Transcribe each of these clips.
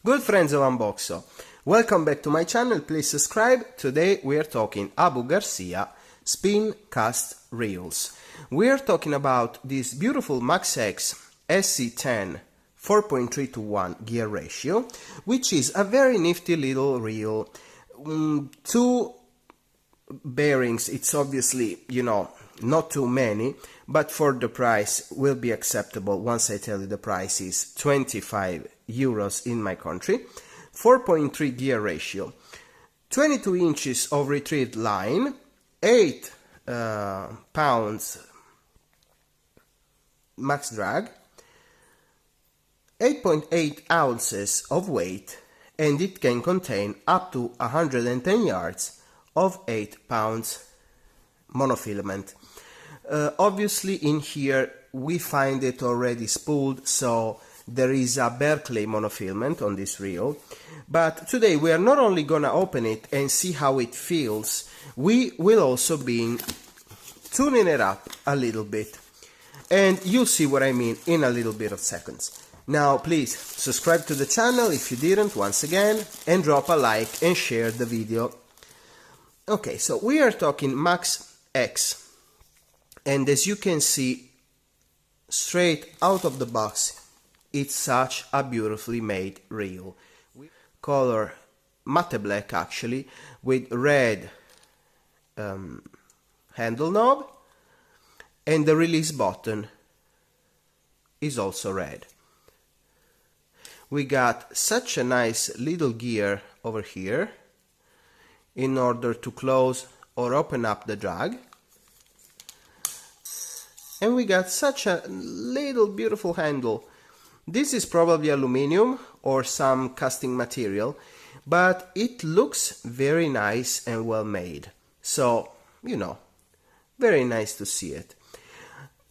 Good friends of Unboxo, welcome back to my channel, please subscribe. Today we are talking Abu Garcia spin cast reels. We are talking about this beautiful Max XSC10 4.3:1 gear ratio, which is a very nifty little reel. Two bearings, it's obviously, not too many, but for the price will be acceptable. Once I tell you the price is 25 euros in my country. 4.3 gear ratio, 22 inches of retrieved line, 8 pounds max drag, 8.8 ounces of weight, and it can contain up to 110 yards of 8 pounds monofilament. Obviously in here we find it already spooled, so there is a Berkeley monofilament on this reel. But today we are not only gonna open it and see how it feels, we will also be tuning it up a little bit, and you'll see what I mean in a little bit of seconds. Now please subscribe to the channel if you didn't, once again, and drop a like and share the video. Okay, so we are talking Max X, and as you can see straight out of the box, it's such a beautifully made reel. Color matte black actually, with red handle knob, and the release button is also red. We got such a nice little gear over here in order to close or open up the drag. And we got such a little beautiful handle. This is probably aluminum or some casting material, but it looks very nice and well made. So, very nice to see it.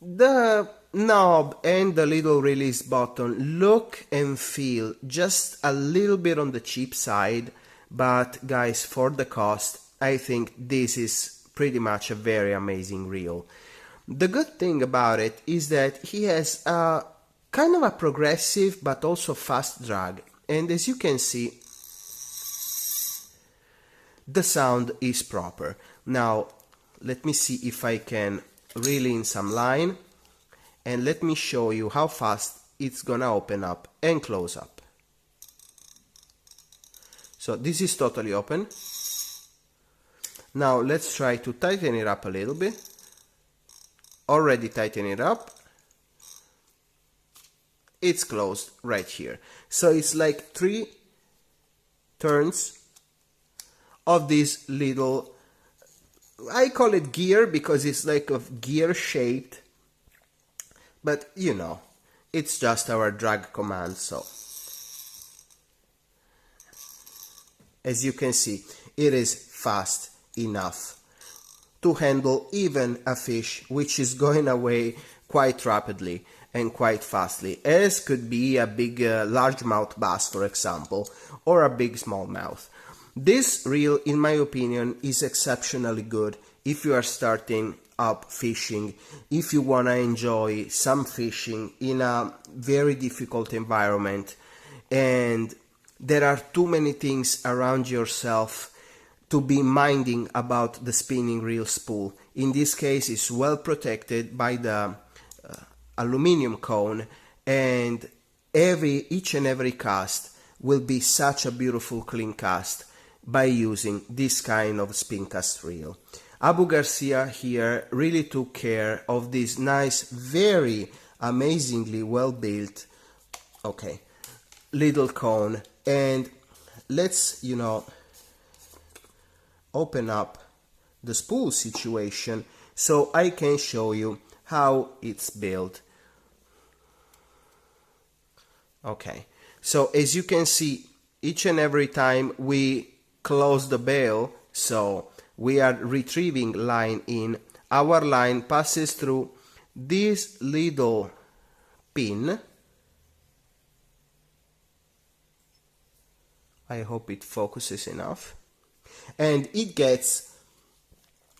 The knob and the little release button look and feel just a little bit on the cheap side, but guys, for the cost, I think this is pretty much a very amazing reel. The good thing about it is that he has a kind of a progressive but also fast drag, and as you can see, the sound is proper. Now let me see if I can reel in some line, and let me show you how fast it's gonna open up and close up. So this is totally open. Now let's try to tighten it up a little bit. Already tighten it up. It's closed right here. So it's like 3 turns of this little, I call it gear because it's like a gear shaped, but it's just our drag command. So as you can see, it is fast enough to handle even a fish which is going away quite rapidly and quite fastly, as could be a big largemouth bass, for example, or a big smallmouth. This reel, in my opinion, is exceptionally good if you are starting up fishing, if you want to enjoy some fishing in a very difficult environment and there are too many things around yourself to be minding about the spinning reel spool. In this case, it's well protected by the aluminum cone, and each and every cast will be such a beautiful clean cast by using this kind of spin cast reel. Abu Garcia here really took care of this nice, very amazingly well built little cone, and let's open up the spool situation so I can show you how it's built. Okay, so as you can see, each and every time we close the bail, so we are retrieving line in, our line passes through this little pin. I hope it focuses enough, and it gets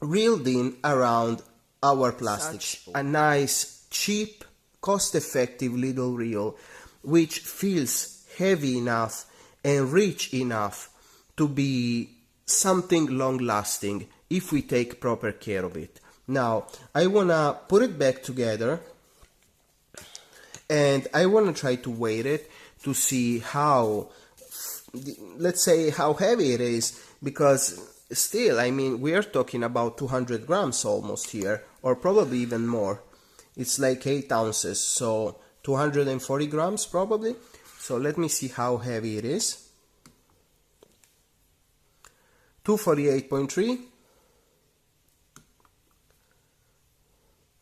reeled in around our plastic. A nice, cheap, cost-effective little reel which feels heavy enough and rich enough to be something long-lasting if we take proper care of it. Now, I wanna put it back together and I wanna try to weight it to see how, let's say, how heavy it is, because still, I mean, we are talking about 200 grams almost here, or probably even more. It's like 8 ounces, so 240 grams probably. So let me see how heavy it is. 248.3.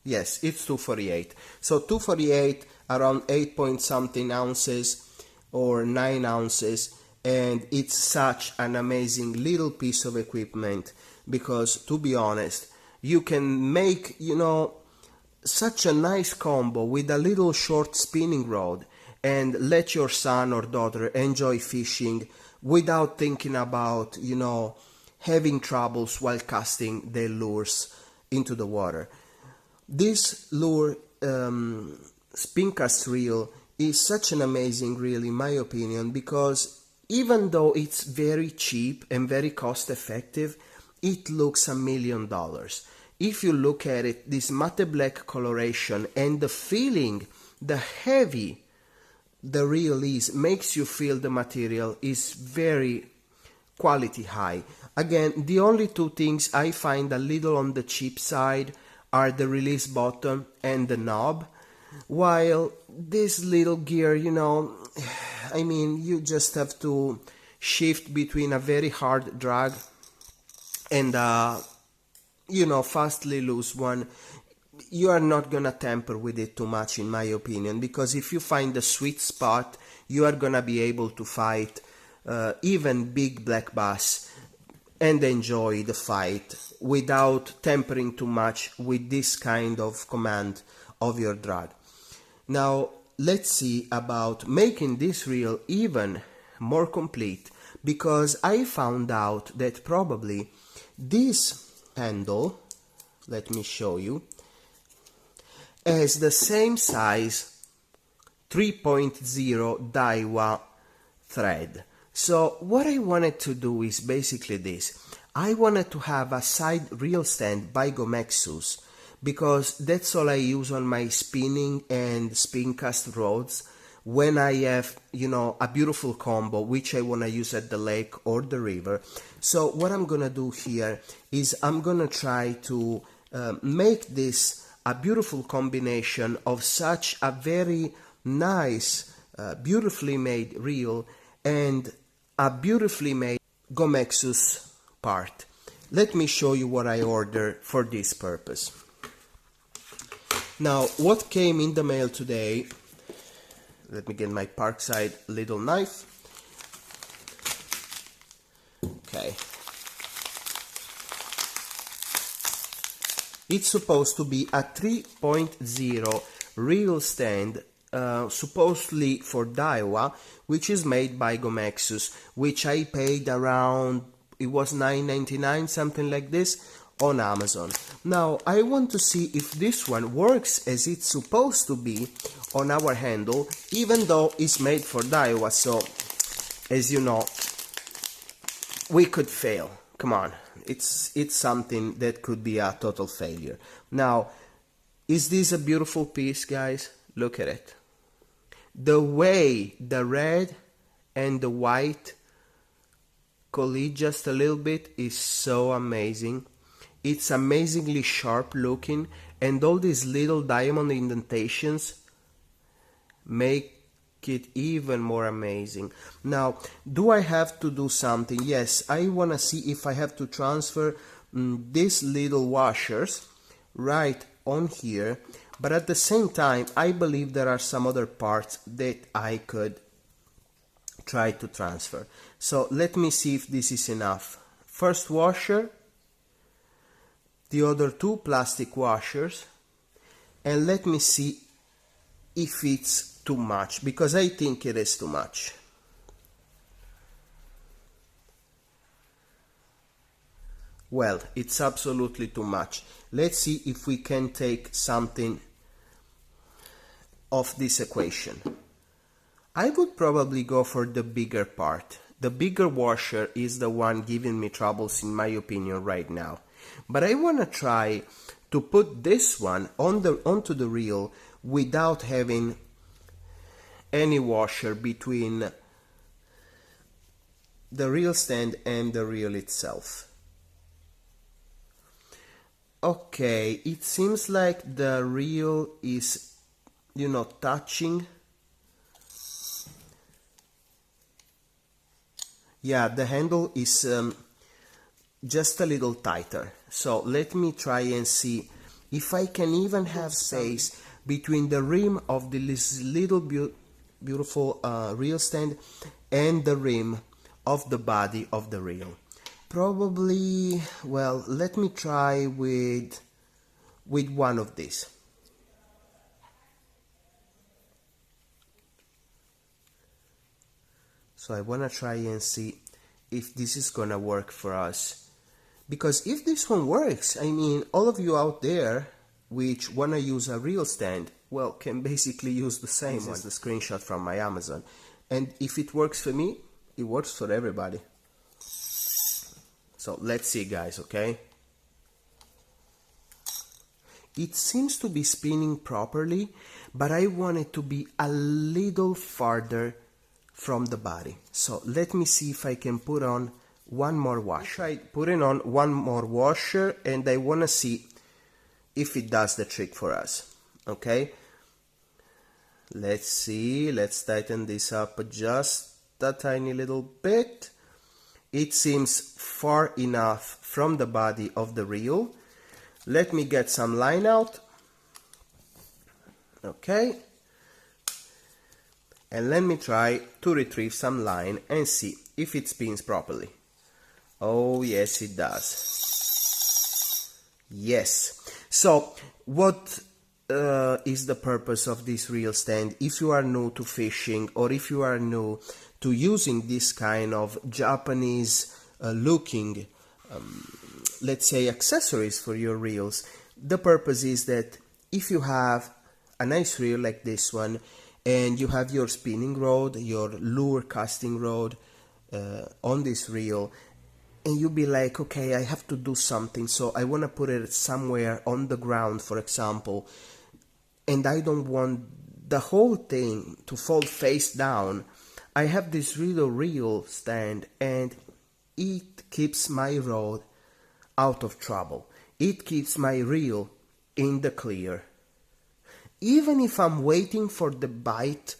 Yes, it's 248. So 248, around 8 point something ounces or 9 ounces. And it's such an amazing little piece of equipment, because to be honest, you can make, you know, such a nice combo with a little short spinning rod and let your son or daughter enjoy fishing without thinking about, you know, having troubles while casting their lures into the water. This lure spin cast reel is such an amazing reel in my opinion, because even though it's very cheap and very cost effective, it looks $1 million. If you look at it, this matte black coloration and the feeling, the heavy the reel is, makes you feel the material is very quality high. Again, the only two things I find a little on the cheap side are the release button and the knob, while this little gear, you know, I mean, you just have to shift between a very hard drag and you know, fastly loose one. You are not gonna tamper with it too much in my opinion, because if you find the sweet spot, you are gonna be able to fight even big black bass and enjoy the fight without tampering too much with this kind of command of your drag. Now let's see about making this reel even more complete, because I found out that probably this handle, let me show you, has the same size 3.0 Daiwa thread. So what I wanted to do is basically this. I wanted to have a side reel stand by Gomexus, because that's all I use on my spinning and spin cast rods when I have, you know, a beautiful combo which I want to use at the lake or the river. So what I'm gonna do here is I'm gonna try to make this a beautiful combination of such a very nice, beautifully made reel and a beautifully made Gomexus part. Let me show you what I ordered for this purpose. Now, what came in the mail today, let me get my Parkside little knife. Okay. It's supposed to be a 3.0 reel stand, supposedly for Daiwa, which is made by Gomexus, which I paid around, it was $9.99, something like this, on Amazon. Now I want to see if this one works as it's supposed to be on our handle, even though it's made for Daiwa. So as you know, we could fail. Come on, it's something that could be a total failure. Now, is this a beautiful piece, guys? Look at it. The way the red and the white collide just a little bit is so amazing. It's amazingly sharp looking, and all these little diamond indentations make it even more amazing. Now, do I have to do something? Yes, I want to see if I have to transfer these little washers right on here, but at the same time I believe there are some other parts that I could try to transfer. So let me see if this is enough. First washer, the other two plastic washers, and let me see if it's too much, because I think it is too much. Well, it's absolutely too much. Let's see if we can take something of this equation. I would probably go for the bigger part. The bigger washer is the one giving me troubles in my opinion right now. But I want to try to put this one onto the reel without having any washer between the reel stand and the reel itself. Okay, it seems like the reel is, touching. Yeah, the handle is just a little tighter. So let me try and see if I can even have space between the rim of this little beautiful reel stand and the rim of the body of the reel. Probably, well, let me try with one of these. So I want to try and see if this is gonna work for us. Because if this one works, I mean, all of you out there which wanna use a reel stand, well, can basically use the same one. This is the screenshot from my Amazon. And if it works for me, it works for everybody. So let's see, guys, okay? It seems to be spinning properly, but I want it to be a little farther from the body. So let me see if I can put on one more washer. Try putting on one more washer, and I want to see if it does the trick for us. Okay, let's see. Let's tighten this up just a tiny little bit. It seems far enough from the body of the reel. Let me get some line out. Okay, and let me try to retrieve some line and see if it spins properly. Oh yes, it does. Yes. So what is the purpose of this reel stand? If you are new to fishing, or if you are new to using this kind of Japanese looking let's say accessories for your reels, the purpose is that if you have a nice reel like this one, and you have your spinning rod, your lure casting rod on this reel, and you'll be like, okay, I have to do something, so I want to put it somewhere on the ground, for example, and I don't want the whole thing to fall face down. I have this little reel stand, and it keeps my rod out of trouble. It keeps my reel in the clear. Even if I'm waiting for the bite,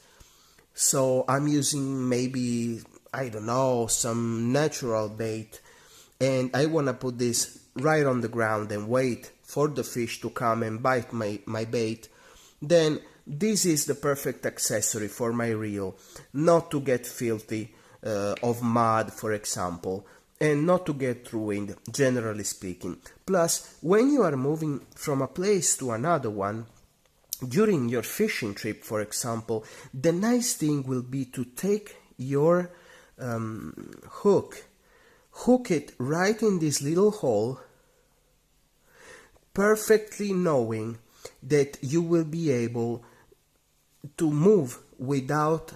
so I'm using maybe, I don't know, some natural bait, and I want to put this right on the ground and wait for the fish to come and bite my bait, then this is the perfect accessory for my reel, not to get filthy of mud, for example, and not to get ruined, generally speaking. Plus, when you are moving from a place to another one, during your fishing trip, for example, the nice thing will be to take your hook it right in this little hole, perfectly knowing that you will be able to move without,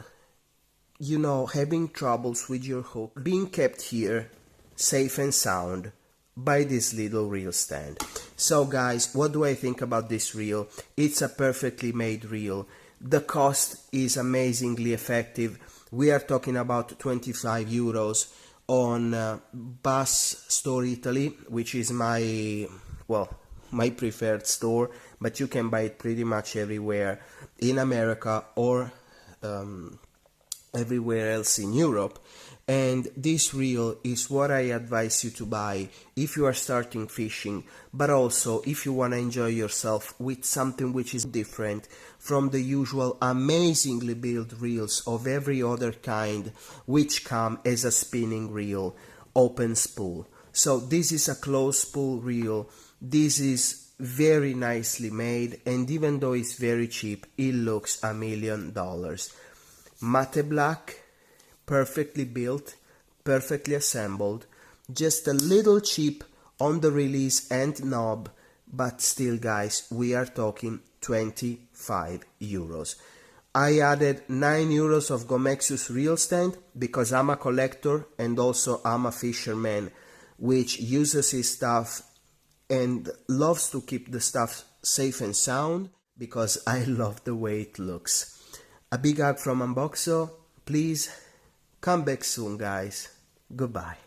having troubles with your hook, being kept here safe and sound by this little reel stand. So guys, what do I think about this reel? It's a perfectly made reel. The cost is amazingly effective. We are talking about 25 euros on Bass Store Italy, which is my preferred store, but you can buy it pretty much everywhere in America or everywhere else in Europe. And this reel is what I advise you to buy if you are starting fishing, but also if you want to enjoy yourself with something which is different from the usual amazingly built reels of every other kind which come as a spinning reel, open spool. So this is a closed spool reel. This is very nicely made, and even though it's very cheap, it looks $1 million. Matte black, perfectly built, perfectly assembled, just a little cheap on the release and knob, but still guys, we are talking 25 euros. I added 9 euros of gomexus reel stand because I'm a collector and also I'm a fisherman which uses his stuff and loves to keep the stuff safe and sound because I love the way it looks. A big hug from Unboxo. Please come back soon, guys. Goodbye.